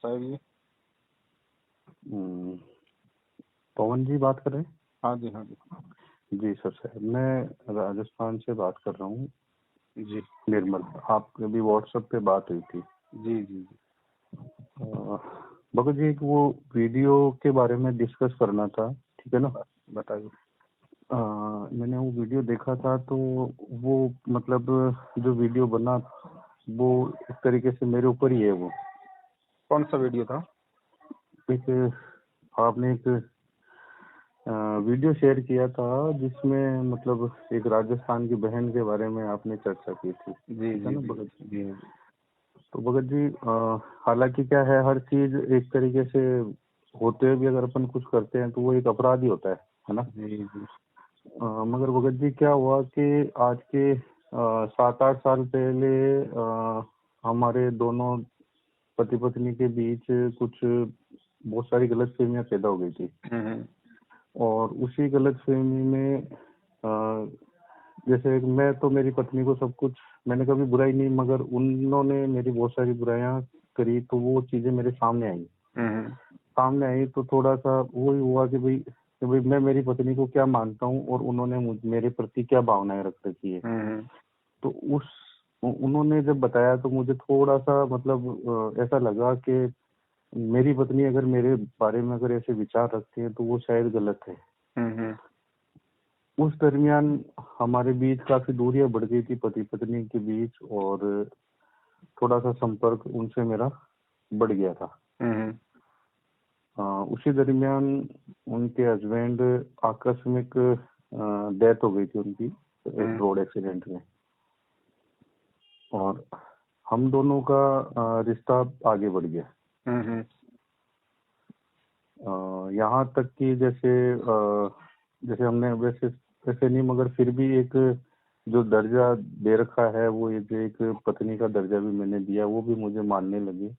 साहब ये पवन जी बात कर रहे हैं? हाँ जी हाँ जी जी सर साहब, मैं राजस्थान से बात कर रहा हूँ। जी निर्मल, आपके अभी व्हाट्सएप पे बात हुई थी। जी जी जी भगत जी, एक वो वीडियो के बारे में डिस्कस करना था, ठीक है ना? बताइए। मैंने वो वीडियो देखा था, तो वो मतलब जो वीडियो बना वो इस तरीके से मेरे ऊपर ही है। वो कौन सा वीडियो था? एक आपने एक वीडियो शेयर किया था जिसमें मतलब एक राजस्थान की बहन के बारे में आपने चर्चा की थी। जी ठीक है जी ना जी भगत जी? जी तो भगत जी, हालांकि क्या है, हर चीज एक तरीके से होते हुए भी अगर अपन कुछ करते हैं तो वो एक अपराध ही होता है ना? जी जी मगर भगत जी, क्या हुआ कि आज के 7-8 साल पहले हमारे दोनों पति पत्नी के बीच कुछ बहुत सारी गलतफहमियां पैदा हो गई थी। हम्म और उसी गलतफहमी में जैसे मैं तो मेरी पत्नी को सब कुछ, मैंने कभी बुराई नहीं, मगर उन्होंने मेरी बहुत सारी बुराइयां करी, तो वो चीजें मेरे सामने आई तो थोड़ा सा वो ही हुआ कि भाई मैं मेरी पत्नी को क्या मानता हूँ और उन्होंने मेरे प्रति क्या भावनाएं रख रखी है। तो उन्होंने जब बताया तो मुझे थोड़ा सा मतलब ऐसा लगा कि मेरी पत्नी अगर मेरे बारे में अगर ऐसे विचार रखती है तो वो शायद गलत है। उस दरमियान हमारे बीच काफी दूरियां बढ़ गई थी, पति पत्नी के बीच, और थोड़ा सा संपर्क उनसे मेरा बढ़ गया था। उसी दरमियान उनके हस्बैंड आकस्मिक डेथ हो गई थी उनकी, एक रोड एक्सीडेंट में। और हम दोनों का रिश्ता आगे बढ़ गया। यहाँ तक कि जैसे हमने वैसे वैसे नहीं, मगर फिर भी एक जो दर्जा दे रखा है, वो एक पत्नी का दर्जा भी मैंने दिया, वो भी मुझे मानने लगे।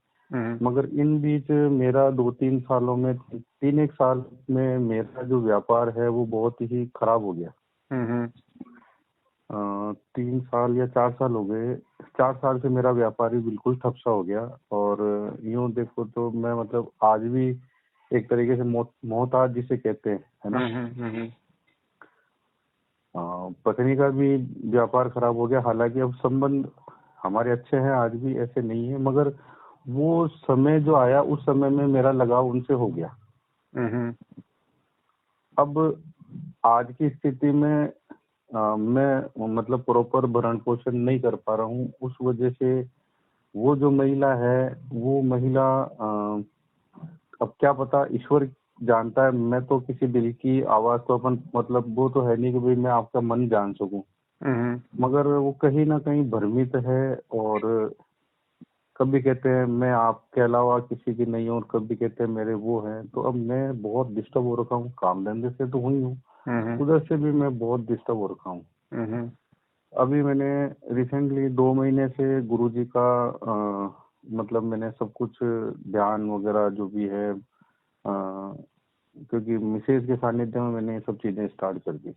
मगर इन बीच मेरा 2-3 सालों में, 3-1 साल में मेरा जो व्यापार है वो बहुत ही खराब हो गया। 3 साल या 4 साल हो गए, 4 साल से मेरा व्यापार ही बिल्कुल ठप सा हो गया। और यूं देखो तो मैं मतलब आज भी एक तरीके से मोहताज जिसे कहते हैं, है ना? पत्नी का भी व्यापार खराब हो गया। हालांकि अब संबंध हमारे अच्छे हैं, आज भी ऐसे नहीं है, मगर वो समय जो आया उस समय में मेरा लगाव उनसे हो गया। अब आज की स्थिति में मैं मतलब प्रॉपर भरण पोषण नहीं कर पा रहा हूँ। उस वजह से वो जो महिला है, वो महिला अब क्या पता, ईश्वर जानता है। मैं तो किसी दिल की आवाज तो अपन मतलब वो तो है नहीं कि भाई मैं आपका मन जान सकूं। मगर वो कहीं ना कहीं भ्रमित है, और कभी कहते हैं मैं आपके अलावा किसी की नहीं हूँ, और कभी कहते हैं मेरे वो हैं। तो अब मैं बहुत डिस्टर्ब हो रखा हूँ, काम धंधे से तो हुई हूँ, उधर से भी मैं बहुत डिस्टर्ब हो रखा हूँ। अभी मैंने रिसेंटली 2 महीने से गुरुजी का मतलब मैंने सब कुछ ध्यान वगैरह जो भी है, क्योंकि मिसेज के सानिध्य में मैंने ये सब चीजें स्टार्ट कर दी।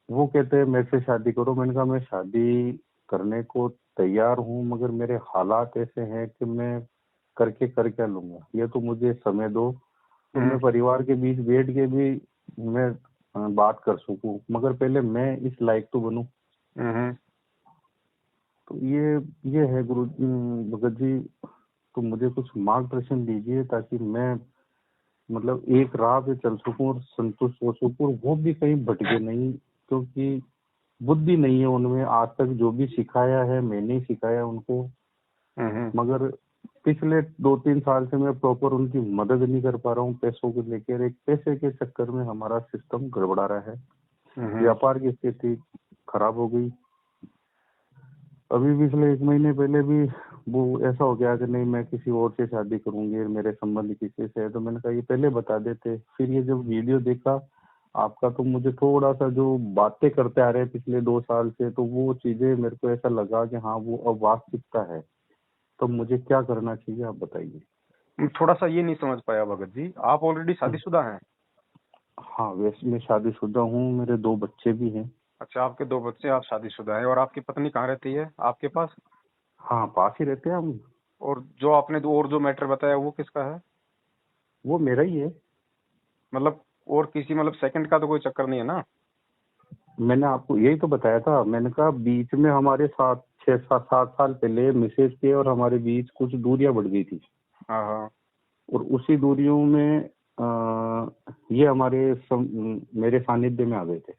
वो कहते हैं मेरे से शादी करो। मैंने कहा मैं शादी करने को तैयार हूँ, मगर मेरे हालात ऐसे हैं कि मैं करके कर क्या लूंगा, ये तो मुझे समय दो, तो मैं परिवार के बीच बैठ के भी मैं बात कर सकूं, मगर पहले मैं इस लायक तो बनूं। तो ये है गुरु भगत जी, तो मुझे कुछ मार्गदर्शन दीजिए ताकि मैं मतलब एक राह पे चल सकूं और संतुष्ट हो सकूं, और वो भी कहीं भटके नहीं, क्योंकि बुद्धि नहीं है उनमें। आज तक जो भी सिखाया है मैंने ही सिखाया उनको, मगर पिछले 2-3 साल से मैं प्रॉपर उनकी मदद नहीं कर पा रहा हूँ। पैसों को लेकर, एक पैसे के चक्कर में हमारा सिस्टम गड़बड़ा रहा है। व्यापार की स्थिति खराब हो गई। अभी पिछले 1 महीने पहले भी वो ऐसा हो गया कि नहीं मैं किसी और से शादी करूंगी, मेरे संबंध किसी से है। तो मैंने कहा ये पहले बता देते। फिर ये जब वीडियो देखा आपका, तो मुझे थोड़ा सा जो बातें करते आ रहे हैं पिछले 2 साल से, तो वो चीजें मेरे को ऐसा लगा कि हाँ वो अब वास्तविकता है। तो मुझे क्या करना चाहिए, आप बताइए। थोड़ा सा ये नहीं समझ पाया भगत जी, आप ऑलरेडी शादीशुदा हैं? हाँ, वैसे मैं शादीशुदा हूँ, मेरे 2 बच्चे भी हैं। अच्छा, आपके 2 बच्चे, आप शादीशुदा हैं, और आपकी पत्नी कहाँ रहती है? आपके पास? हाँ, पास ही रहते हैं हम। और जो आपने और जो मैटर बताया वो किसका है? वो मेरा ही है। मतलब और किसी मतलब सेकंड का तो कोई चक्कर नहीं है ना? मैंने आपको यही तो बताया था, मैंने कहा बीच में हमारे 7 पहले मिसेज के और हमारे बीच कुछ दूरियां बढ़ गई थी, हाँ हाँ। और उसी दूरियों में ये मेरे सानिध्य में आ गए थे।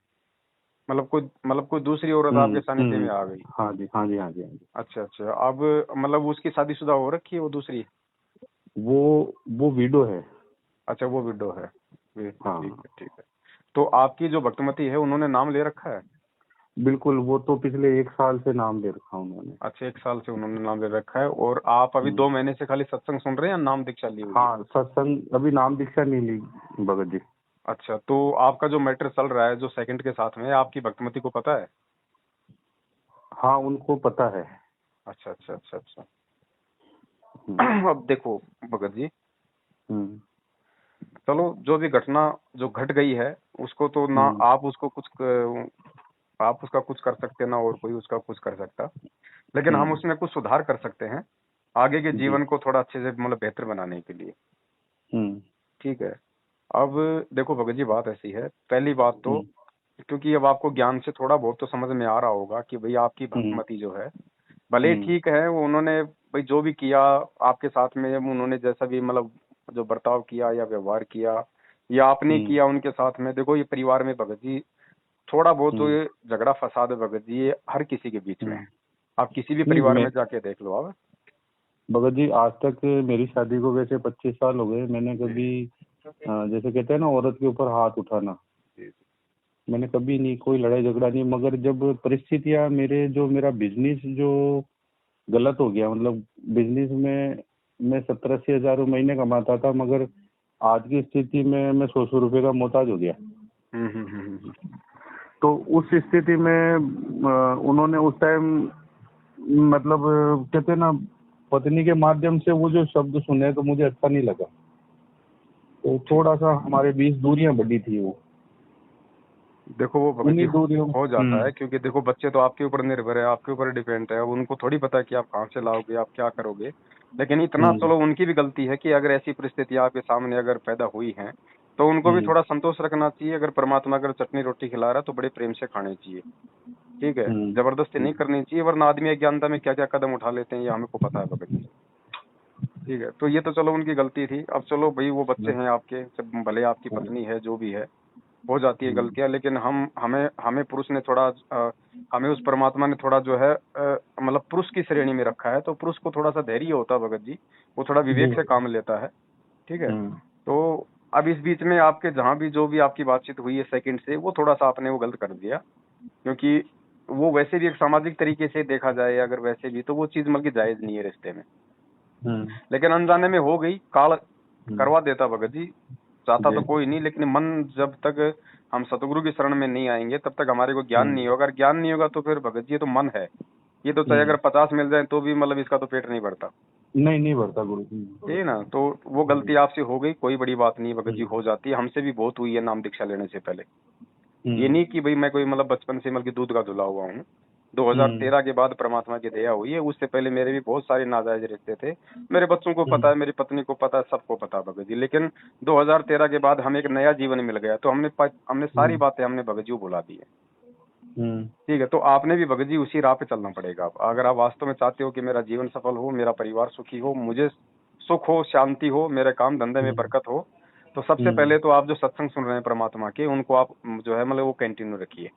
मतलब कोई दूसरी औरत आपके सानिध्य में आ गई? हाँ जी, हाँ जी, हाँ जी, हाँ जी। अच्छा अच्छा। अब मतलब उसकी शादीशुदा हो रखी है वो दूसरी? वो विडो है। अच्छा वो विडो है। हाँ ठीक है ठीक है। तो आपकी जो भक्तमती है उन्होंने नाम ले रखा है? बिल्कुल, वो तो पिछले 1 साल से नाम दे रखा उन्होंने। अच्छा 1 साल से उन्होंने नाम ले रखा है। और आप अभी 2 महीने से खाली सत्संग सुन रहे हैं या नाम दीक्षा ली हुई है? हाँ, सत्संग अभी नाम दीक्षा नहीं ली भगत जी। अच्छा तो आपका जो मैटर चल रहा है जो सेकंड के साथ में, आपकी भक्तमती को पता है? हाँ, उनको पता है। अच्छा अच्छा अच्छा अच्छा। हम्म। अब देखो भगत जी, हम्म। चलो जो भी घटना जो घट गई है उसको तो ना हम्म। आप उसको आप उसका कुछ कर सकते ना और कोई उसका कुछ कर सकता, लेकिन हम हम्म। उसमें कुछ सुधार कर सकते हैं आगे के जी। जीवन को थोड़ा अच्छे से मतलब बेहतर बनाने के लिए। हम्म। ठीक है। अब देखो भगत जी बात ऐसी है, पहली बात तो हम्म। क्योंकि अब आपको ज्ञान से थोड़ा बहुत तो समझ में आ रहा होगा कि भाई आपकी हम्म। भक्तिमती जो है भले ही हम्म। ठीक है, वो उन्होंने भाई जो भी किया आपके साथ में, उन्होंने जैसा भी मतलब जो बर्ताव किया या व्यवहार किया या आपने हम्म। किया उनके साथ में, देखो ये परिवार में भगत जी थोड़ा बहुत तो हम्म। ये झगड़ा फसाद है भगत जी, ये हर किसी के बीच में है। हम्म। आप किसी भी नहीं, परिवार मैं में जाके देख लो आप। भगत जी आज तक मेरी शादी को वैसे 25 साल हो गए, मैंने कभी जैसे कहते हैं ना औरत के ऊपर हाथ उठाना, जी मैंने कभी नहीं, कोई लड़ाई झगड़ा नहीं। मगर जब परिस्थितियां मेरा बिजनेस जो गलत हो गया, मतलब बिजनेस में मैं 70-80 हजार महीने कमाता था, मगर आज की स्थिति में मैं 100 रुपए का मोहताज हो गया। तो उस स्थिति में उन्होंने उस टाइम, मतलब कहते हैं ना, पत्नी के माध्यम से वो जो शब्द सुने तो मुझे अच्छा नहीं लगा, तो थोड़ा सा हमारे बीच दूरियां बढ़ी थी वो। देखो वो भगत जी उन्हीं दूरियों। हो जाता है क्योंकि देखो बच्चे तो आपके ऊपर निर्भर है, आपके ऊपर डिपेंड है, अब उनको थोड़ी पता है कि आप कहाँ से लाओगे, आप क्या करोगे। लेकिन इतना हम्म। चलो उनकी भी गलती है कि अगर ऐसी परिस्थितियां आपके सामने अगर पैदा हुई हैं तो उनको भी हम्म। थोड़ा संतोष रखना चाहिए। अगर परमात्मा अगर चटनी रोटी खिला रहा है तो बड़े प्रेम से खाने चाहिए। ठीक है, हम्म। जबरदस्ती नहीं हम्म। करनी चाहिए, वरना आदमी अज्ञानता में क्या क्या कदम उठा लेते हैं ये हमें को पता है भगत जी। ठीक है, तो ये तो चलो उनकी गलती थी। अब चलो भाई वो बच्चे हैं आपके, सब भले आपकी पत्नी है जो भी है, हो जाती है हम्म। गलतियां, लेकिन हम हमें हमें पुरुष ने थोड़ा हमें उस परमात्मा ने थोड़ा जो है मतलब पुरुष की श्रेणी में रखा है, तो पुरुष को थोड़ा सा धैर्य होता है भगत जी, वो थोड़ा विवेक से काम लेता है। ठीक है। हम्म। तो अब इस बीच में आपके जहाँ भी जो भी आपकी बातचीत हुई है सेकंड से, वो थोड़ा सा आपने वो गलत कर दिया, क्योंकि वो वैसे भी एक सामाजिक तरीके से देखा जाए अगर वैसे भी तो वो चीज मतलब की जायज नहीं है रिश्ते में, हम्म। लेकिन अनजाने में हो गई, काल हम्म। करवा देता भगत जी। चाहता जी। तो कोई नहीं, लेकिन मन जब तक हम सतगुरु की शरण में नहीं आएंगे तब तक हमारे को ज्ञान नहीं हम्म। होगा। अगर ज्ञान नहीं होगा तो फिर भगत जी ये तो मन है, ये तो चाहे हम्म। अगर 50 मिल जाए तो भी मतलब इसका तो पेट नहीं भरता। नहीं, नहीं भरता गुरु। ठीक है ना, तो वो गलती आपसे हो गई, कोई बड़ी बात नहीं भगत जी, हम्म। हो जाती है, हमसे भी बहुत हुई है नाम दीक्षा लेने से पहले। ये हम्म। नहीं कि भाई मैं कोई मतलब बचपन से मतलब कि दूध का धुला हुआ हूँ। हम्म। 2013 के बाद परमात्मा की दया हुई है, उससे पहले मेरे भी बहुत सारे नाजायज रिश्ते थे। मेरे बच्चों को पता हम्म। है, मेरी पत्नी को पता है, सबको पता है भगत जी। लेकिन 2013 के बाद हमें एक नया जीवन मिल गया, तो हमने सारी हम्म। बातें हमने भगत जी को भुला दी है। हम्म। ठीक है, तो आपने भी भगत जी उसी राह पे चलना पड़ेगा। अब अगर आप वास्तव में चाहते हो कि मेरा जीवन सफल हो, मेरा परिवार सुखी हो, मुझे सुख हो, शांति हो, मेरे काम धंधे में हम्म। बरकत हो, तो सबसे हम्म। पहले तो आप जो सत्संग सुन रहे हैं परमात्मा के, उनको आप जो है मतलब वो कंटिन्यू रखिए।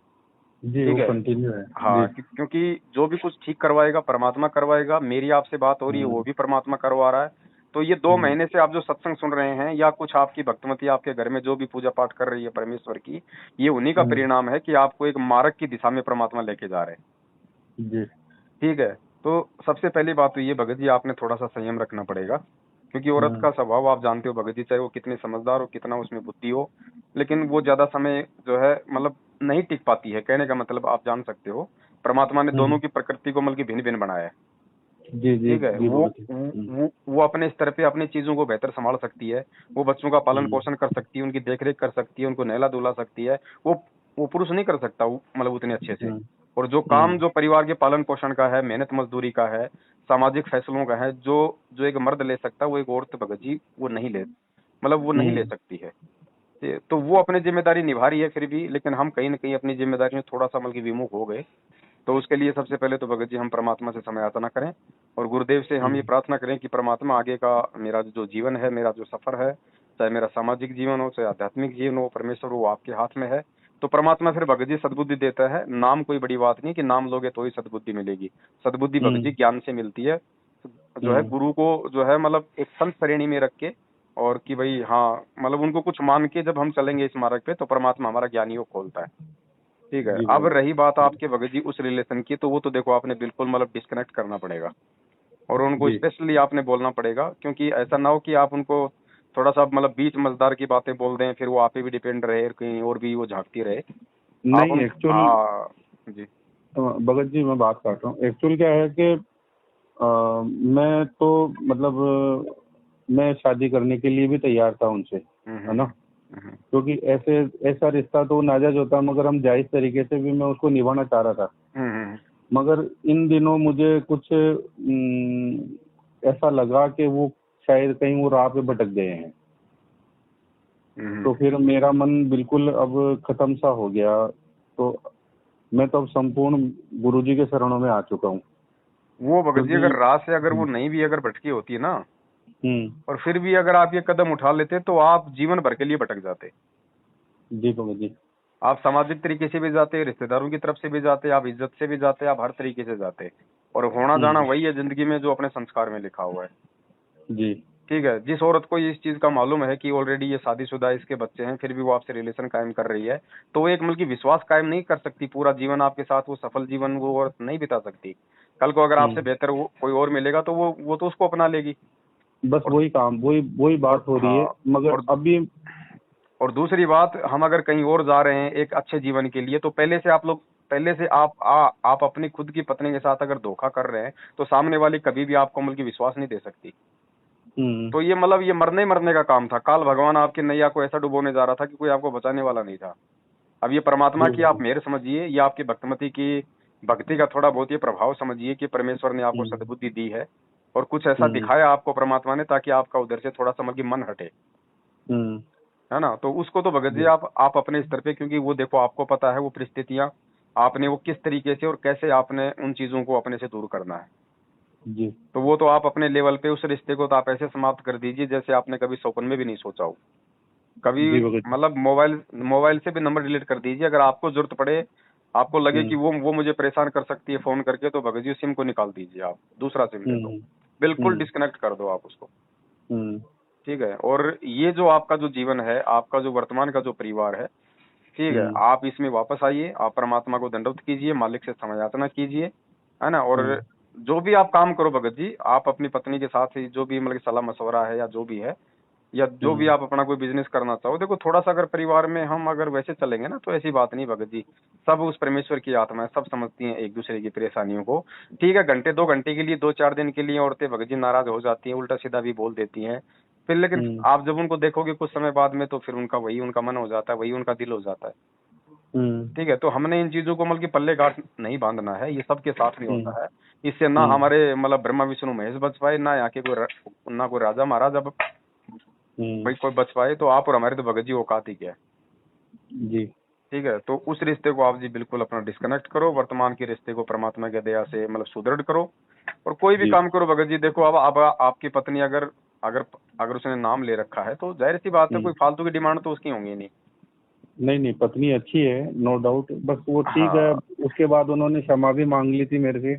जी, ठीक वो है। कंटिन्यू है। जी। हाँ, क्योंकि जो भी कुछ ठीक करवाएगा परमात्मा करवाएगा। मेरी आपसे बात हो रही है वो हम्म। भी परमात्मा करवा रहा है। तो ये 2 महीने हम्म। से आप जो सत्संग सुन रहे हैं या कुछ आपकी भक्तमती आपके घर में जो भी पूजा पाठ कर रही है परमेश्वर की, ये उन्हीं का हम्म। परिणाम है कि आपको एक मार्ग की दिशा में परमात्मा लेके जा रहे हैं। जी। ठीक है। तो सबसे पहली बात तो ये भगत जी आपने थोड़ा सा संयम रखना पड़ेगा, क्योंकि औरत हम्म। का स्वभाव आप जानते हो भगत जी, चाहे वो कितनी समझदार हो, कितना उसमें बुद्धि हो, लेकिन वो ज्यादा समय जो है मतलब नहीं टिक पाती है। कहने का मतलब आप जान सकते हो, परमात्मा ने दोनों हम्म। की प्रकृति को मतलब कि भिन्न भिन्न बनाया है। जी, जी, ठीक है, जी भगत जी। वो अपने स्तर पे अपनी चीजों को बेहतर संभाल सकती है। वो बच्चों का पालन हम्म। पोषण कर सकती है, उनकी देखरेख कर सकती है, उनको नहला धुला सकती है। वो पुरुष नहीं कर सकता, मतलब उतने अच्छे से। हम्म। और जो काम जो परिवार के पालन पोषण का है, मेहनत मजदूरी का है, सामाजिक फैसलों का है, जो जो एक मर्द ले सकता है वो एक औरत भगत जी वो नहीं ले, मतलब वो नहीं ले सकती है। तो वो अपनी जिम्मेदारी निभा रही है फिर भी, लेकिन हम कहीं ना कहीं अपनी जिम्मेदारी में थोड़ा सा मतलब विमुख हो गए। तो उसके लिए सबसे पहले तो भगत जी हम परमात्मा से समय याचना करें और गुरुदेव से हम ये प्रार्थना करें कि परमात्मा आगे का मेरा जो जीवन है, मेरा जो सफर है, चाहे मेरा सामाजिक जीवन हो चाहे आध्यात्मिक जीवन हो, परमेश्वर वो आपके हाथ में है। तो परमात्मा फिर भगत जी सद्बुद्धि देता है। नाम कोई बड़ी बात नहीं कि नाम लोगे तो ही सद्बुद्धि मिलेगी। सद्बुद्धि भगत जी ज्ञान से मिलती है, जो है गुरु को जो है मतलब एक संत श्रेणी में रख के, और कि भाई हाँ मतलब उनको कुछ मान के जब हम चलेंगे इस मार्ग पे तो परमात्मा हमारा ज्ञानियों खोलता है। ठीक है। अब रही बात आपके भगत जी उस रिलेशन की, तो वो तो देखो आपने बिल्कुल मतलब डिस्कनेक्ट करना पड़ेगा और उनको स्पेशली आपने बोलना पड़ेगा, क्योंकि ऐसा ना हो कि आप उनको थोड़ा सा मतलब बीच मजदार की बातें बोल दें, फिर वो आप ही भी डिपेंड रहे कहीं और भी वो झांकती रहे। नहीं एक्चुअल हाँ जी भगत जी मैं बात कर रहा हूँ, एक्चुअल क्या है कि मैं तो मतलब मैं शादी करने के लिए भी तैयार था उनसे, है ना, क्योंकि ऐसे ऐसा रिश्ता तो नाजायज होता, मगर हम जायज तरीके से भी मैं उसको निभाना चाह रहा था। मगर इन दिनों मुझे कुछ ऐसा लगा कि वो शायद कहीं वो राह पे भटक गए हैं। तो फिर मेरा मन बिल्कुल अब खत्म सा हो गया। तो मैं तो अब संपूर्ण गुरुजी के शरणों में आ चुका हूँ। वो भगत जी अगर राह से अगर वो नहीं भी अगर भटकी होती है ना, और फिर भी अगर आप ये कदम उठा लेते तो आप जीवन भर के लिए भटक जाते। जी भगत जी। आप सामाजिक तरीके से भी जाते, रिश्तेदारों की तरफ से भी जाते, आप इज्जत से भी जाते, आप हर तरीके से जाते। और होना जाना वही है जिंदगी में जो अपने संस्कार में लिखा हुआ है। जी ठीक है। जिस औरत को इस चीज का मालूम है कि ऑलरेडी ये शादीशुदा है, इसके बच्चे हैं, फिर भी वो आपसे रिलेशन कायम कर रही है, तो वो एक मतलब की विश्वास कायम नहीं कर सकती पूरा जीवन आपके साथ, वो सफल जीवन वो औरत नहीं बिता सकती। कल को अगर आपसे बेहतर कोई और मिलेगा तो वो तो उसको अपना लेगी। बस वही काम वही बात हो रही है। मगर अभी और दूसरी बात, हम अगर कहीं और जा रहे हैं एक अच्छे जीवन के लिए, तो पहले से आप अपनी खुद की पत्नी के साथ अगर धोखा कर रहे हैं तो सामने वाली कभी भी आपको मतलब की विश्वास नहीं दे सकती। तो ये मतलब ये मरने का काम था। काल भगवान आपकी नैया को ऐसा डुबोने जा रहा था कि कोई आपको बचाने वाला नहीं था। अब ये परमात्मा की आप मेहर समझिए, ये आपकी भक्तिमती की भक्ति का थोड़ा बहुत ये प्रभाव समझिए कि परमेश्वर ने आपको सद्बुद्धि दी है और कुछ ऐसा दिखाया आपको परमात्मा ने, ताकि आपका उधर से थोड़ा सा मतलब की मन हटे, है ना। तो उसको तो भगत जी आप अपने स्तर पे, क्योंकि वो देखो आपको पता है वो परिस्थितियां, आपने वो किस तरीके से और कैसे आपने उन चीजों को अपने से दूर करना है जी। तो वो तो आप अपने लेवल पे उस रिश्ते को तो आप ऐसे समाप्त कर दीजिए जैसे आपने कभी स्वप्न में भी नहीं सोचा हो। कभी मतलब मोबाइल से भी नंबर डिलीट कर दीजिए। अगर आपको जरूरत पड़े, आपको लगे कि वो मुझे परेशान कर सकती है फोन करके, तो भगत जी सिम को निकाल दीजिए, आप दूसरा सिम ले दो, बिल्कुल डिस्कनेक्ट कर दो आप उसको। ठीक है। और ये जो आपका जो जीवन है, आपका जो वर्तमान का जो परिवार है, ठीक है, आप इसमें वापस आइए, आप परमात्मा को दंडवत कीजिए, मालिक से समय याचना कीजिए, है ना। और जो भी आप काम करो भगत जी, आप अपनी पत्नी के साथ ही जो भी मतलब सलाह मशवरा है या जो भी है, या जो भी आप अपना कोई बिजनेस करना चाहो, देखो थोड़ा सा अगर परिवार में हम अगर वैसे चलेंगे ना तो ऐसी बात नहीं भगत जी। सब उस परमेश्वर की आत्मा है, सब समझती हैं एक दूसरे की परेशानियों को। ठीक है, घंटे 2 घंटे के लिए 2-4 दिन के लिए औरतें भगत जी नाराज हो जाती हैं, उल्टा सीधा भी बोल देती हैं फिर, लेकिन आप जब उनको देखोगे कुछ समय बाद में तो फिर उनका वही उनका मन हो जाता है, वही उनका दिल हो जाता है। ठीक है। तो हमने इन चीजों को मतलब कि पल्ले गांठ नहीं बांधना है, ये सबके साथ नहीं होता है। इससे ना हमारे मतलब ब्रह्मा विष्णु महेश बच पाए, ना यहाँ के ना कोई राजा महाराजा भाई कोई बच पाए, तो आप और हमारे तो भगत जी औकात ही क्या है जी। ठीक है। तो उस रिश्ते को आप जी बिल्कुल अपना डिस्कनेक्ट करो, वर्तमान के रिश्ते को परमात्मा की दया से मतलब सुदृढ़ करो, और कोई भी काम करो भगत जी। देखो अब आपकी पत्नी अगर अगर अगर उसने नाम ले रखा है तो जाहिर सी बात है कोई फालतू की डिमांड तो उसकी होंगी नहीं। नहीं पत्नी अच्छी है, नो डाउट, बस वो ठीक है। उसके बाद उन्होंने क्षमा भी मांग ली थी मेरे से।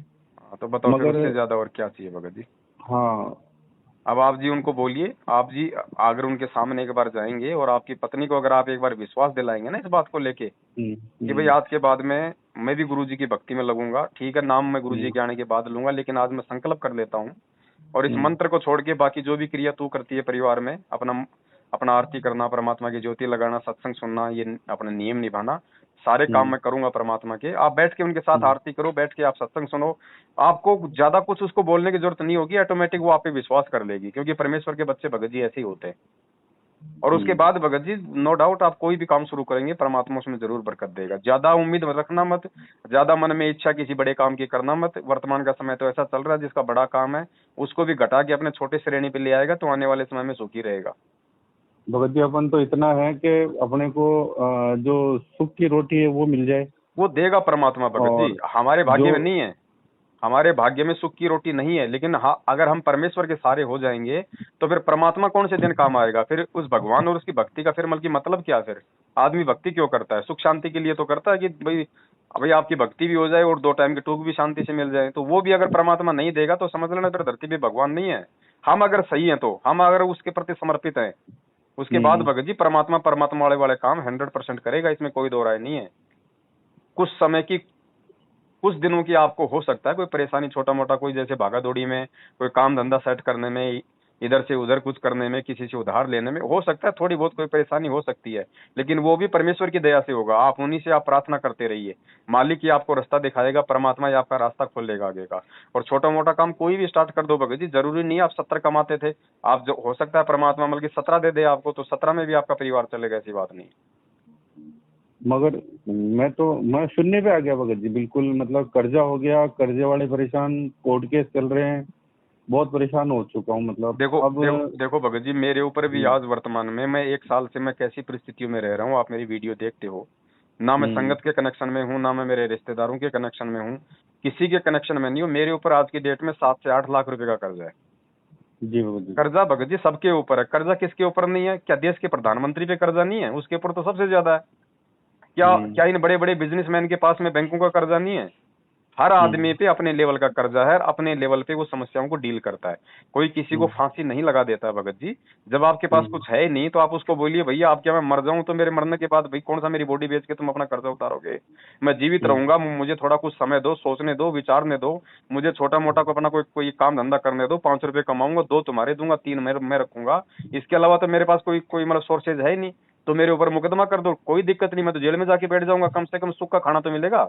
तो बताओ फिर उससे ज्यादा और क्या चाहिए भगत जी। हाँ। अब आप जी उनको बोलिए, आप जी अगर उनके सामने एक बार जाएंगे और आपकी पत्नी को अगर आप एक बार विश्वास दिलाएंगे ना इस बात को लेके कि भाई आज के बाद में मैं भी गुरुजी की भक्ति में लगूंगा, ठीक है, नाम मैं गुरुजी के आने के बाद लूंगा, लेकिन आज मैं संकल्प कर लेता हूँ और इस मंत्र को छोड़ के बाकी जो भी क्रिया तू करती है परिवार में, अपना आरती करना, परमात्मा की ज्योति लगाना, सत्संग सुनना, ये अपने नियम निभाना, सारे काम मैं करूंगा परमात्मा के। आप बैठ के उनके साथ आरती करो, बैठ के आप सत्संग सुनो, आपको ज्यादा कुछ उसको बोलने की जरूरत नहीं होगी, ऑटोमेटिक वो आप पे विश्वास कर लेगी, क्योंकि परमेश्वर के बच्चे भगत जी ऐसे ही होते हैं। और उसके बाद भगत जी नो डाउट आप कोई भी काम शुरू करेंगे परमात्मा उसमें जरूर बरकत देगा। ज्यादा उम्मीद रखना मत, ज्यादा मन में इच्छा किसी बड़े काम की करना मत। वर्तमान का समय तो ऐसा चल रहा है जिसका बड़ा काम है उसको भी घटा के अपने छोटे श्रेणी पे ले आएगा तो आने वाले समय में सुखी रहेगा। भगत जी अपन तो इतना है कि अपने को जो सुख की रोटी है वो मिल जाए। वो देगा परमात्मा भगत जी, और हमारे भाग्य जो में नहीं है। हमारे भाग्य में सुख की रोटी नहीं है, लेकिन हाँ अगर हम परमेश्वर के सारे हो जाएंगे तो फिर परमात्मा कौन से दिन काम आएगा? फिर उस भगवान और उसकी भक्ति का फिर मतलब क्या? फिर आदमी भक्ति क्यों करता है? सुख शांति के लिए तो करता है कि भाई भाई आपकी भक्ति भी हो जाए और 2 टाइम की टूक भी शांति से मिल जाए। तो वो भी अगर परमात्मा नहीं देगा तो समझ लेना फिर धरती पे भगवान नहीं है। हम अगर सही हैं तो हम अगर उसके प्रति समर्पित हैं, उसके बाद हम्म। भगत जी परमात्मा परमात्मा वाले काम 100% करेगा, इसमें कोई दो राय नहीं है। कुछ समय की कुछ दिनों की आपको हो सकता है कोई परेशानी, छोटा मोटा कोई जैसे भागा दौड़ी में, कोई काम धंधा सेट करने में, इधर से उधर कुछ करने में, किसी से उधार लेने में हो सकता है थोड़ी बहुत कोई परेशानी हो सकती है, लेकिन वो भी परमेश्वर की दया से होगा। आप उन्हीं से आप प्रार्थना करते रहिए, मालिक ही आपको रास्ता दिखाएगा, परमात्मा ही आपका रास्ता खोलेगा आगे का। और छोटा मोटा काम कोई भी स्टार्ट कर दो भगत जी, जरूरी नहीं आप 70 कमाते थे, आप जो हो सकता है परमात्मा मतलब 17 दे दे आपको तो 17 में भी आपका परिवार चलेगा, ऐसी बात नहीं। मगर मैं शून्य पे आ गया भगत जी, बिल्कुल मतलब कर्जा हो गया, कर्जे वाले परेशान, कोर्ट केस चल रहे हैं, बहुत परेशान हो चुका हूँ मतलब देखो अब। देखो भगत जी, मेरे ऊपर भी आज वर्तमान में मैं 1 साल से मैं कैसी परिस्थितियों में रह रहा हूँ, आप मेरी वीडियो देखते हो ना। मैं हम्म। संगत के कनेक्शन में हूँ, ना मैं मेरे रिश्तेदारों के कनेक्शन में हूँ, किसी के कनेक्शन में नहीं हूँ। मेरे ऊपर आज की डेट में 7 से 8 लाख रुपए का कर्जा है। जी भगत जी। कर्जा भगत जी सबके ऊपर है, कर्जा किसके ऊपर नहीं है? क्या देश के प्रधानमंत्री पे कर्जा नहीं है? उसके ऊपर तो सबसे ज्यादा है। क्या हम्म। क्या इन बड़े बड़े बिजनेसमैन के पास में बैंकों का कर्जा नहीं है? हर हम्म। आदमी पे अपने लेवल का कर्जा है, अपने लेवल पे वो समस्याओं को डील करता है। कोई किसी को हम्म। फांसी नहीं लगा देता है भगत जी। जब आपके पास हम्म। कुछ है ही नहीं तो आप उसको बोलिए भैया आप क्या मैं मर जाऊं तो मेरे मरने के बाद भाई कौन सा मेरी बॉडी बेच के तुम अपना कर्जा उतारोगे? मैं जीवित हम्म। रहूंगा, मुझे थोड़ा कुछ समय दो, सोचने दो, विचारने दो। मुझे छोटा मोटा को अपना कोई कोई काम धंधा करने दो, 5 रुपए कमाऊंगा, 2 तुम्हारे दूंगा, 3 मैं रखूंगा। इसके अलावा तो मेरे पास कोई कोई मतलब सोर्सेज है ही नहीं। तो मेरे ऊपर मुकदमा कर दो, कोई दिक्कत नहीं, मैं तो जेल में जाके बैठ जाऊंगा, कम से कम सुख का खाना तो मिलेगा।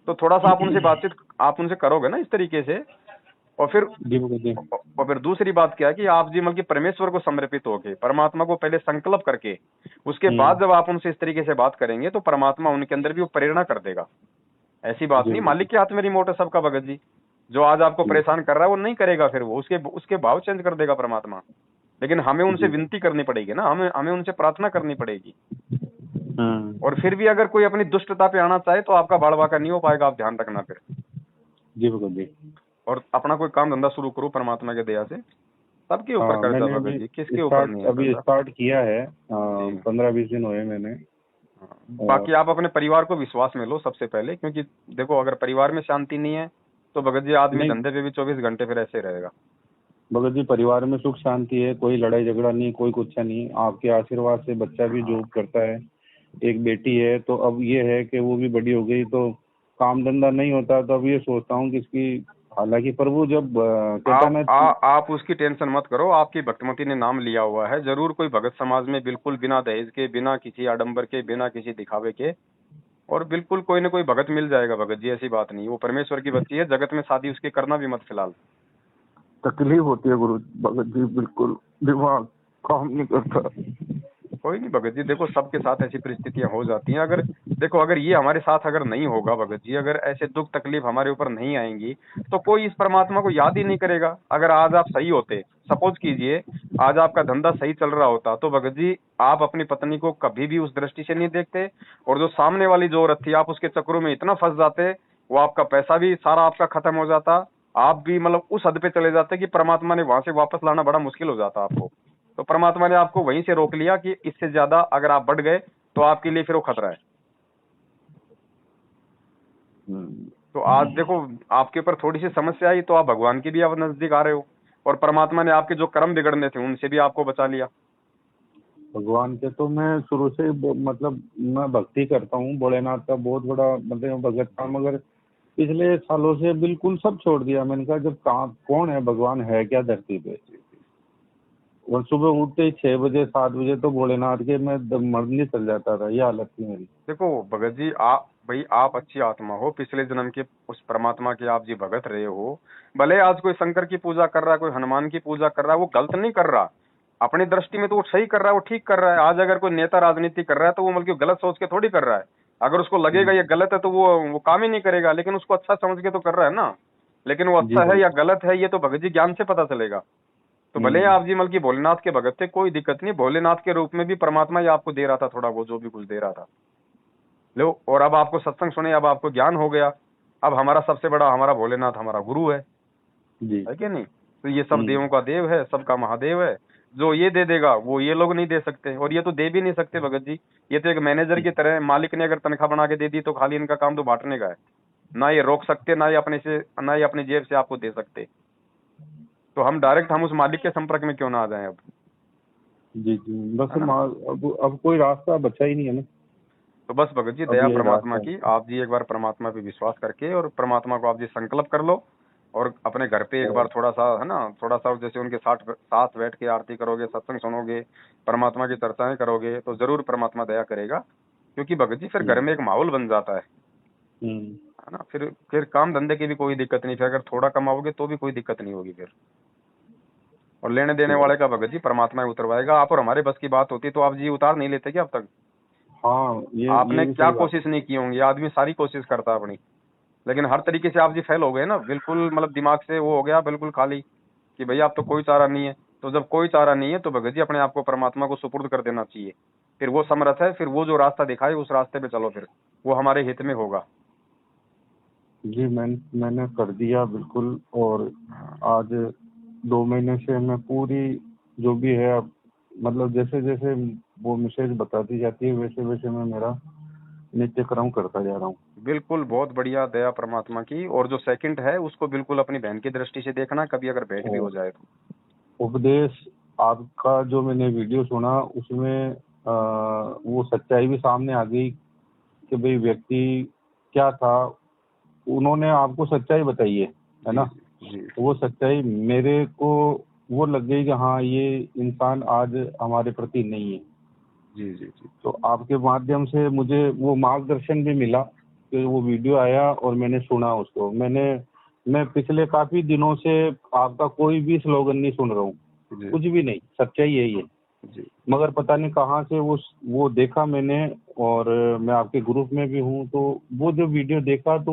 तो थोड़ा सा आप उनसे करोगे ना इस तरीके से। और फिर जी भगत जी। दूसरी बात क्या है कि आप जी मतलब कि परमेश्वर को समर्पित होके परमात्मा को पहले संकल्प करके उसके बाद हम्म। जब आप उनसे इस तरीके से बात करेंगे तो परमात्मा उनके अंदर भी वो प्रेरणा कर देगा। ऐसी बात जी नहीं, भगत जी। मालिक के हाथ में रिमोट है सबका भगत जी। जो आज आपको जी। परेशान कर रहा है वो नहीं करेगा, फिर वो उसके उसके भाव चेंज कर देगा परमात्मा। लेकिन हमें उनसे जी। विनती करनी पड़ेगी ना, हमें हमें उनसे प्रार्थना करनी पड़ेगी। और हम्म। फिर भी अगर कोई अपनी दुष्टता पे आना चाहे तो आपका बाड़वा का नहीं हो पाएगा, आप ध्यान रखना फिर। जी भगत जी। और अपना कोई काम धंधा शुरू करो परमात्मा के दया से। सबके ऊपर हाँ कर्जा मैंने भगत अभी जी, किसके ऊपर नहीं है कर्जा? स्टार्ट किया है, जी 15-20 दिन हुए मैंने। हाँ। और बाकी आप अपने परिवार को विश्वास में लो सबसे पहले, क्योंकि देखो अगर परिवार में शांति नहीं है तो भगत जी आदमी नहीं धंधे पे भी 24 घंटे फिर ऐसे रहेगा। भगत जी, परिवार में सुख शांति है, कोई लड़ाई झगड़ा नहीं, कोई कुछ नहीं, आपके आशीर्वाद से बच्चा भी हाँ जॉब करता है, एक बेटी है। तो अब ये है कि वो भी बड़ी हो गई तो काम धंधा नहीं होता, तो अब ये सोचता हूँ कि इसकी, हालांकि प्रभु जब कहता ना। आप उसकी टेंशन मत करो, आपकी भक्तमती ने नाम लिया हुआ है, जरूर कोई भगत समाज में बिल्कुल बिना दहेज के, बिना किसी आडंबर के, बिना किसी दिखावे के, और बिल्कुल कोई ना कोई भगत मिल जाएगा भगत जी, ऐसी बात नहीं। वो परमेश्वर की बच्ची है, जगत में शादी उसकी करना भी मत फिलहाल। तकलीफ होती है गुरु भगत जी, बिल्कुल दिमाग काम नहीं करता। कोई नहीं भगत जी, देखो सबके साथ ऐसी परिस्थितियां हो जाती हैं। अगर देखो अगर ये हमारे साथ अगर नहीं होगा भगत जी, अगर ऐसे दुख तकलीफ हमारे ऊपर नहीं आएंगी तो कोई इस परमात्मा को याद ही नहीं करेगा। अगर आज आप सही होते, सपोज कीजिए आज आपका धंधा सही चल रहा होता तो भगत जी आप अपनी पत्नी को कभी भी उस दृष्टि से नहीं देखते, और जो सामने वाली जो औरत थी आप उसके चक्करों में इतना फंस जाते, वो आपका पैसा भी सारा आपका खत्म हो जाता, आप भी मतलब उस हद पे चले जाते कि परमात्मा ने वहां से वापस लाना बड़ा मुश्किल हो जाता आपको। तो परमात्मा ने आपको वहीं से रोक लिया कि इससे ज्यादा अगर आप बढ़ गए तो आपके लिए फिर वो खतरा है। हम्म। तो आज देखो आपके ऊपर थोड़ी सी समस्या आई तो आप भगवान की भी आप नजदीक आ रहे हो, और परमात्मा ने आपके जो कर्म बिगड़ने थे उनसे भी आपको बचा लिया। भगवान के तो मैं शुरू से मतलब मैं भक्ति करता हूँ, भोलेनाथ का बहुत बड़ा मतलब भगत था, मगर पिछले सालों से बिल्कुल सब छोड़ दिया। मैंने कहा जब कहाँ कौन है, भगवान है क्या धरती पे? और सुबह उठते ही 6 बजे 7 बजे तो भोलेनाथ के मैं मरने चल जाता था, ये हालत थी मेरी। देखो भगत जी आप भाई आप अच्छी आत्मा हो, पिछले जन्म के उस परमात्मा के आप जी भगत रहे हो। भले आज कोई शंकर की पूजा कर रहा है, कोई हनुमान की पूजा कर रहा है, वो गलत नहीं कर रहा, अपनी दृष्टि में तो वो सही कर रहा है, वो ठीक कर रहा है। आज अगर कोई नेता राजनीति कर रहा है तो वो मतलब गलत सोच के थोड़ी कर रहा है। अगर उसको लगेगा ये गलत है तो वो काम ही नहीं करेगा, लेकिन उसको अच्छा समझ के तो कर रहा है ना। लेकिन वो जी अच्छा है भाई। या गलत है ये तो भगत जी ज्ञान से पता चलेगा। तो भले ही आप जी मतलब कि भोलेनाथ के भगत थे, कोई दिक्कत नहीं, भोलेनाथ के रूप में भी परमात्मा ही आपको दे रहा था थोड़ा, वो जो भी कुछ दे रहा था लो। और अब आपको सत्संग सुने, अब आपको ज्ञान हो गया। अब हमारा सबसे बड़ा हमारा भोलेनाथ हमारा गुरु जी। है कि नहीं? तो ये सब देवों का देव है, सबका महादेव है। जो ये दे देगा वो ये लोग नहीं दे सकते, और ये तो दे भी नहीं सकते भगत जी। ये तो एक मैनेजर की तरह है, मालिक ने अगर तनख्वाह बना के दे दी तो खाली इनका काम तो बांटने का है। ना ये रोक सकते, ना ये अपनी जेब से आपको दे सकते। तो हम डायरेक्ट हम उस मालिक के संपर्क में क्यों ना आ जाएं अब, जी जी, बस है ना? अब कोई रास्ता बचा ही नहीं है ना। तो बस भगत जी अब दया ये परमात्मा रास्ता की, आप जी एक बार परमात्मा पे विश्वास करके और परमात्मा को आप जी संकल्प कर लो। और अपने घर पे एक बार थोड़ा सा है ना, थोड़ा सा जैसे उनके साथ बैठ के आरती करोगे, सत्संग सुनोगे, परमात्मा की चर्चाएं करोगे तो जरूर परमात्मा दया करेगा। क्योंकि भगत जी फिर घर में एक माहौल बन जाता है ना। फिर काम धंधे की भी कोई दिक्कत नहीं, फिर अगर थोड़ा कमाओगे तो भी कोई दिक्कत नहीं होगी फिर। और लेने देने तो वाले का भगत जी परमात्मा ही उतरवाएगा। आप और हमारे बस की बात होती तो आप जी उतार नहीं लेते क्या अब तक? हाँ, ये आपने भी क्या सही बात कोशिश नहीं की होंगी, आदमी सारी कोशिश करता है अपनी, लेकिन हर तरीके से आप जी फेल हो गए ना, बिल्कुल मतलब दिमाग से वो हो गया बिल्कुल खाली कि भैया अब तो कोई चारा नहीं है। तो जब कोई चारा नहीं है तो भगत जी अपने आप को परमात्मा को सुपुर्द कर देना चाहिए। फिर वो समर्थ है, फिर वो जो रास्ता दिखाए उस रास्ते पे चलो, फिर वो हमारे हित में होगा। है। जी, मैंने कर दिया बिल्कुल। और आज 2 महीने से मैं पूरी जो भी है, अब मतलब जैसे जैसे वो मैसेज बताती जाती है वैसे वैसे मैं मेरा नित्य क्रम करता जा रहा हूँ। बिल्कुल, बहुत बढ़िया, दया परमात्मा की। और जो सेकंड है उसको बिल्कुल अपनी बहन की दृष्टि से देखना, कभी अगर भेंट भी हो और जाए तो। उपदेश आपका जो मैंने वीडियो सुना उसमें वो सच्चाई भी सामने आ गई कि भाई व्यक्ति क्या था। उन्होंने आपको सच्चाई बताई है जी ना। जी जी वो सच्चाई मेरे को वो लग गई कि हाँ, ये इंसान आज हमारे प्रति नहीं है। जी जी जी तो आपके माध्यम से मुझे वो मार्गदर्शन भी मिला कि वो वीडियो आया और मैंने सुना उसको। मैं पिछले काफी दिनों से आपका कोई भी स्लोगन नहीं सुन रहा हूँ, जी कुछ भी नहीं, सच्चाई यही है। जी मगर पता नहीं कहाँ से वो देखा मैंने। और मैं आपके ग्रुप में भी हूँ, तो वो जो वीडियो देखा तो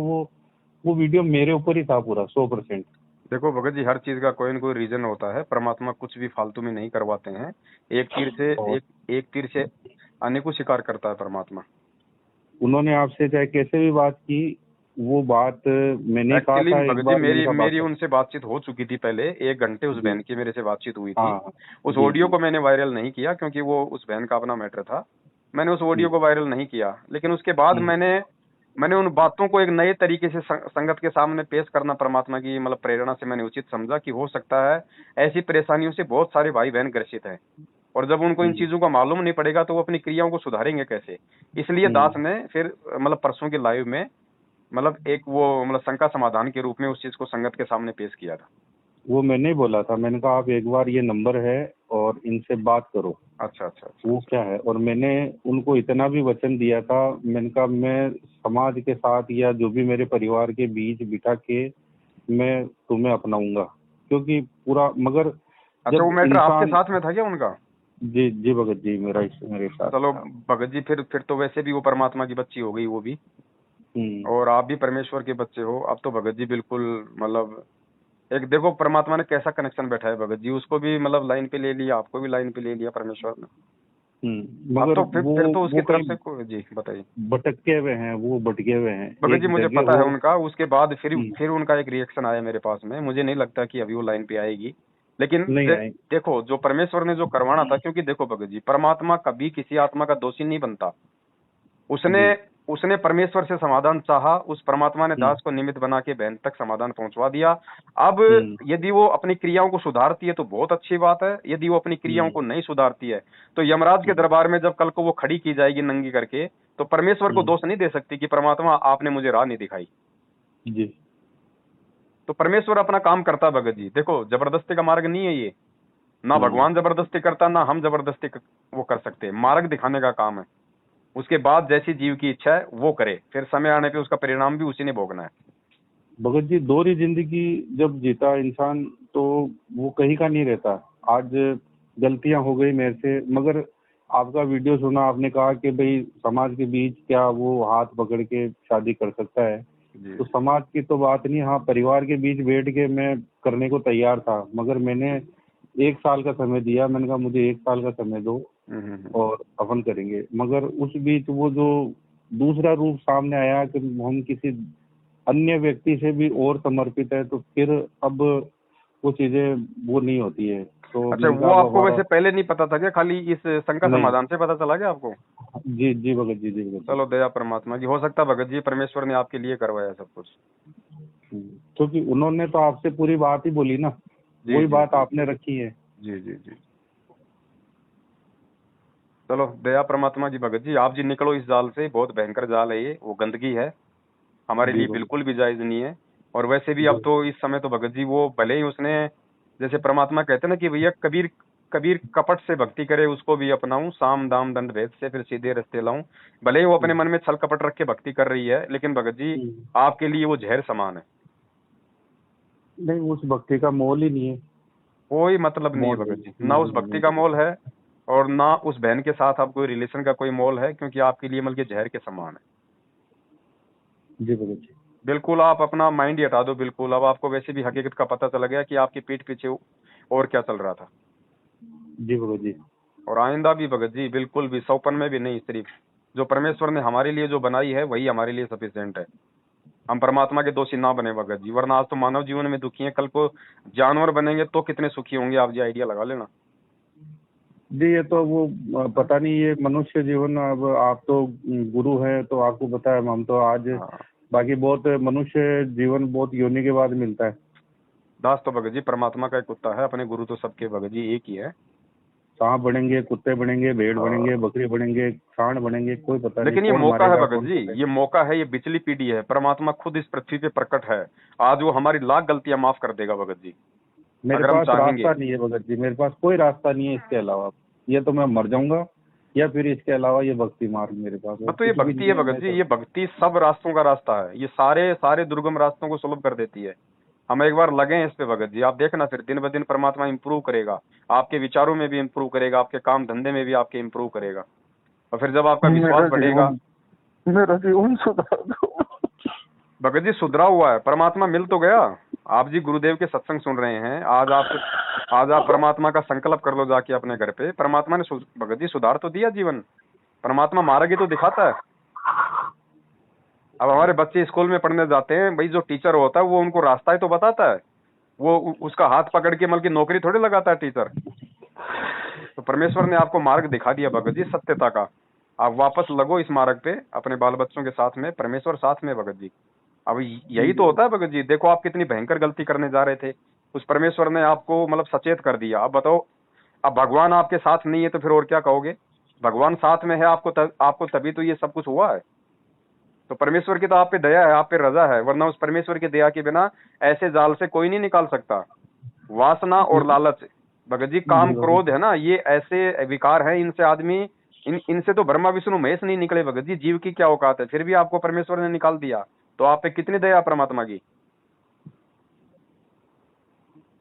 वो वीडियो मेरे ऊपर ही था पूरा 100%। देखो भगत जी, हर चीज का कोई न कोई रीजन होता है। परमात्मा कुछ भी फालतू में नहीं करवाते हैं। एक तीर से और एक तीर से अनेकों शिकार करता है परमात्मा। उन्होंने आपसे चाहे कैसे भी बात की, वो बात मैंने कहा एक्चुअली था एक भगत जी बार, मैंने मेरी कहा बात मेरी कर। उनसे बातचीत हो चुकी थी पहले, 1 घंटे उस जी। बहन की मेरे से बातचीत हुई हाँ थी। हाँ। उस जी ऑडियो जी। को मैंने वायरल नहीं किया क्योंकि वो उस बहन का अपना मैटर था। मैंने उस ऑडियो हम्म, को वायरल नहीं किया, लेकिन उसके बाद हम्म, मैंने उन बातों को एक नए तरीके से संगत के सामने पेश करना परमात्मा की मतलब प्रेरणा से मैंने उचित समझा कि हो सकता है ऐसी परेशानियों से बहुत सारे भाई बहन ग्रसित हैं। और जब उनको इन हम्म, चीजों का मालूम नहीं पड़ेगा तो वो अपनी क्रियाओं को सुधारेंगे कैसे? इसलिए दास हम्म। ने फिर मतलब परसों के लाइव में मतलब एक वो मतलब शंका समाधान के रूप में उस चीज को संगत के सामने पेश किया था। वो मैंने ही बोला था, मैंने कहा आप एक बार ये नंबर है और इनसे बात करो। अच्छा अच्छा अच्छा वो अच्छा। क्या है, और मैंने उनको इतना भी वचन दिया था, मैंने कहा मैं समाज के साथ या जो भी मेरे परिवार के बीच बिठा के मैं तुम्हें अपनाऊंगा। क्योंकि पूरा मगर अच्छा, वो जब मैटर आपके इंसान। साथ में था क्या उनका? जी जी भगत जी, मेरे साथ चलो था। भगत जी, फिर तो वैसे भी वो परमात्मा की बच्ची हो गई वो भी, हम्म। और आप भी परमेश्वर के बच्चे हो। अब तो भगत जी बिल्कुल मतलब एक देखो परमात्मा ने कैसा कनेक्शन बैठा है भगत जी, उसको भी मतलब लाइन पे ले लिया, आपको भी लाइन पे ले लिया परमेश्वर ने। अब मगर तो फिर तो उसकी वो तरफ से कहीं जी बताइए। भटके हुए हैं, वो भटके हुए हैं भगत जी एक मुझे जगह पता है हो। उनका, उसके बाद हम्म, फिर उनका एक रिएक्शन आया मेरे पास में, मुझे नहीं लगता कि अभी वो लाइन पे आएगी। लेकिन नहीं आए। देखो जो परमेश्वर ने जो करवाना था, क्योंकि देखो भगत जी परमात्मा कभी किसी आत्मा का दोषी नहीं बनता। उसने जी। उसने परमेश्वर से समाधान चाहा, उस परमात्मा ने हम्म, दास को निमित्त बना के बहन तक समाधान पहुंचवा दिया। अब हम्म, यदि वो अपनी क्रियाओं को सुधारती है तो बहुत अच्छी बात है, यदि वो अपनी क्रियाओं हम्म, को नहीं सुधारती है तो यमराज के हम्म, दरबार में जब कल को वो खड़ी की जाएगी नंगी करके, तो परमेश्वर को हम्म, दोष नहीं दे सकती कि परमात्मा आपने मुझे राह नहीं दिखाई। जी। तो परमेश्वर अपना काम करता है भगत जी, देखो जबरदस्ती का मार्ग नहीं है ये। ना हम्म, भगवान जबरदस्ती करता, ना हम जबरदस्ती वो कर सकते, मार्ग दिखाने का काम है। उसके बाद जैसी जीव की इच्छा है वो करे, फिर समय आने पे उसका परिणाम भी उसी ने भोगना है। भगत जी, दोहरी जिंदगी जब जीता इंसान तो वो कहीं का नहीं रहता। आज गलतियां हो गई मेरे से, मगर आपका वीडियो सुना, आपने कहा कि भाई समाज के बीच क्या वो हाथ पकड़ के शादी कर सकता है, जी तो समाज की तो बात नहीं, हाँ परिवार के बीच बैठ के मैं करने को तैयार था, मगर मैंने 1 साल का समय दिया, मैंने कहा मुझे 1 साल का समय दो और अपन करेंगे, मगर उस बीच वो जो दूसरा रूप सामने आया कि हम किसी अन्य व्यक्ति से भी और समर्पित है, तो फिर अब वो चीजें वो नहीं होती है, तो अच्छा, मैंने वो कहा अब आपको हमारा वैसे पहले नहीं पता था क्या? खाली इस शंका नहीं। समाधान से पता चला क्या आपको? जी जी भगत जी, जी भगत जी। चलो दया परमात्मा की, हो सकता है भगत जी परमेश्वर ने आपके लिए करवाया सब कुछ। क्योंकि उन्होंने तो आपसे पूरी बात ही बोली ना, जी वही जी बात जी आपने रखी है। जी जी जी। चलो दया परमात्मा की भगत जी, आप जी निकलो इस जाल से, बहुत भयंकर जाल है ये, वो गंदगी है, हमारे जी लिए भगत बिल्कुल भी जायज नहीं है। और वैसे भी जी। अब तो इस समय तो भगत जी वो भले ही उसने, जैसे परमात्मा कहते हैं ना कि भैया कबीर कबीर कपट से भक्ति करे उसको भी अपनाऊं, साम दाम दंड भेद से फिर सीधे रास्ते लाऊं। भले ही वो अपने मन में छल कपट रख के भक्ति कर रही है, लेकिन भगत जी आपके लिए वो जहर समान है। नहीं, उस भक्ति का मोल ही नहीं है। कोई मतलब नहीं है मोल भगत जी, ना नहीं उस नहीं भक्ति नहीं का भगत मोल है और ना उस बहन के साथ आप कोई रिलेशन का कोई मोल है, क्योंकि आपके लिए मतलब के जहर के समान है। जी भगत जी। बिल्कुल आप अपना माइंड ही हटा दो, बिल्कुल अब आपको वैसे भी हकीकत का पता चला गया कि आपकी पीठ पीछे और क्या चल रहा था। जी भगत जी। और आइंदा भी भगत जी बिल्कुल भी सौपन में भी नहीं, सिर्फ जो परमेश्वर ने हमारे लिए जो बनाई है वही हमारे लिए सफिशिएंट है। हम परमात्मा के दोषी ना बने भगत जी, वरना आज तो मानव जीवन में दुखी है, कल को जानवर बनेंगे तो कितने सुखी होंगे, आप जी आइडिया लगा लेना। जी ये तो वो पता नहीं, ये मनुष्य जीवन, अब आप तो गुरु हैं तो आपको पता है, हम तो आज हाँ, बाकी बहुत मनुष्य जीवन बहुत योनि के बाद मिलता है। दास तो भगत जी परमात्मा का एक कुत्ता है, अपने गुरु तो सबके भगत जी एक ही है। सांप बनेंगे, कुत्ते बनेंगे, भेड़ बनेंगे, हाँ। बकरी बनेंगे, सांड बनेंगे, कोई पता नहीं लेकिन ये कौन मौका है मारेगा भगत कौन जी, पकड़ेगा। ये मौका है, ये बिचली पीढ़ी है, परमात्मा खुद इस पृथ्वी पे प्रकट है। आज वो हमारी लाख गलतियां माफ कर देगा भगत जी, मेरे अगर हम पास चाहेंगे। रास्ता नहीं है भगत जी, मेरे पास कोई रास्ता नहीं है इसके अलावा, ये तो मैं मर जाऊंगा, या फिर इसके अलावा ये भक्ति मार्ग मेरे पास, और बस तो ये कुछ भी भक्ति नहीं है है। भगत मैं जी, तो ये भक्ति सब रास्तों का रास्ता है, ये सारे सारे दुर्गम रास्तों को सुलभ कर देती है। हम एक बार लगे इस पे भगत जी, आप देखना फिर दिन ब दिन परमात्मा इंप्रूव करेगा, आपके विचारों में भी इंप्रूव करेगा, आपके काम धंधे में भी आपके इंप्रूव करेगा। और फिर जब आपका विश्वास बढ़ेगा, मेरा जीवन सुधार दो। भगत जी सुधरा हुआ है, परमात्मा मिल तो गया। आप जी गुरुदेव के सत्संग सुन रहे हैं, आज आप परमात्मा का संकल्प कर लो जाके अपने घर पे, परमात्मा ने भगत जी सुधार तो दिया जीवन, परमात्मा मार्ग ही तो दिखाता है। अब हमारे बच्चे स्कूल में पढ़ने जाते हैं, भाई जो टीचर होता है वो उनको रास्ता ही तो बताता है, वो उसका हाथ पकड़ के मतलब की नौकरी थोड़ी लगाता है टीचर। तो परमेश्वर ने आपको मार्ग दिखा दिया भगत जी सत्यता का, आप वापस लगो इस मार्ग पे अपने बाल बच्चों के साथ में, परमेश्वर साथ में भगत जी। अब यही तो होता है भगत जी, देखो आप कितनी भयंकर गलती करने जा रहे थे, उस परमेश्वर ने आपको मतलब सचेत कर दिया। अब बताओ, अब भगवान आपके साथ नहीं है तो फिर और क्या कहोगे? भगवान साथ में है आपको तभी तो ये सब कुछ हुआ है। तो परमेश्वर की तो आप पे दया है, आप पे रजा है, वरना उस परमेश्वर की दया के बिना ऐसे जाल से कोई नहीं निकाल सकता। वासना और लालच भगत जी, काम जी भगत क्रोध है ना, ये ऐसे विकार हैं, इनसे आदमी इनसे तो ब्रह्मा विष्णु महेश नहीं निकले भगत जी, जीव की क्या औकात है, फिर भी आपको परमेश्वर ने निकाल दिया, तो आप पे कितनी दया परमात्मा की।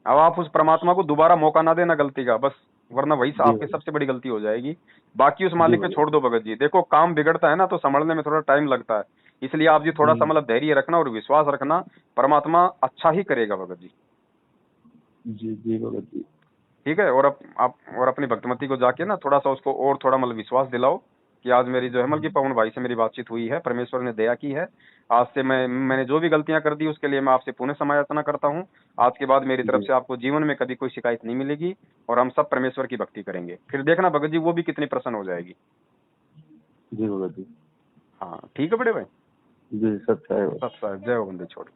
अब आप उस परमात्मा को दोबारा मौका ना देना गलती का बस, वरना वही जी आपकी भगत सबसे बड़ी गलती हो जाएगी। बाकी उस जी मालिक पे भगत। छोड़ दो भगत जी, देखो काम बिगड़ता है ना तो संभलने में थोड़ा टाइम लगता है, इसलिए आप जी थोड़ा सा मतलब धैर्य रखना और विश्वास रखना, परमात्मा अच्छा ही करेगा भगत जी। जी जी भगत जी। ठीक है, और आप और अपनी भक्तमती को जाके ना थोड़ा सा उसको और थोड़ा मतलब विश्वास दिलाओ कि आज मेरी जो है मतलब की पवन भाई से मेरी बातचीत हुई है, परमेश्वर ने दया की है, आज से मैंने जो भी गलतियां कर दी उसके लिए मैं आपसे पुनः क्षमा याचना करता हूँ। आज के बाद मेरी तरफ जी से आपको जीवन में कभी कोई शिकायत नहीं मिलेगी और हम सब परमेश्वर की भक्ति करेंगे, फिर देखना भगत जी वो भी कितनी प्रसन्न हो जाएगी। जी भगत जी। हाँ ठीक है बड़े भाई, जी सच्चाई है। सत साहब जय हो बंदे छोड़।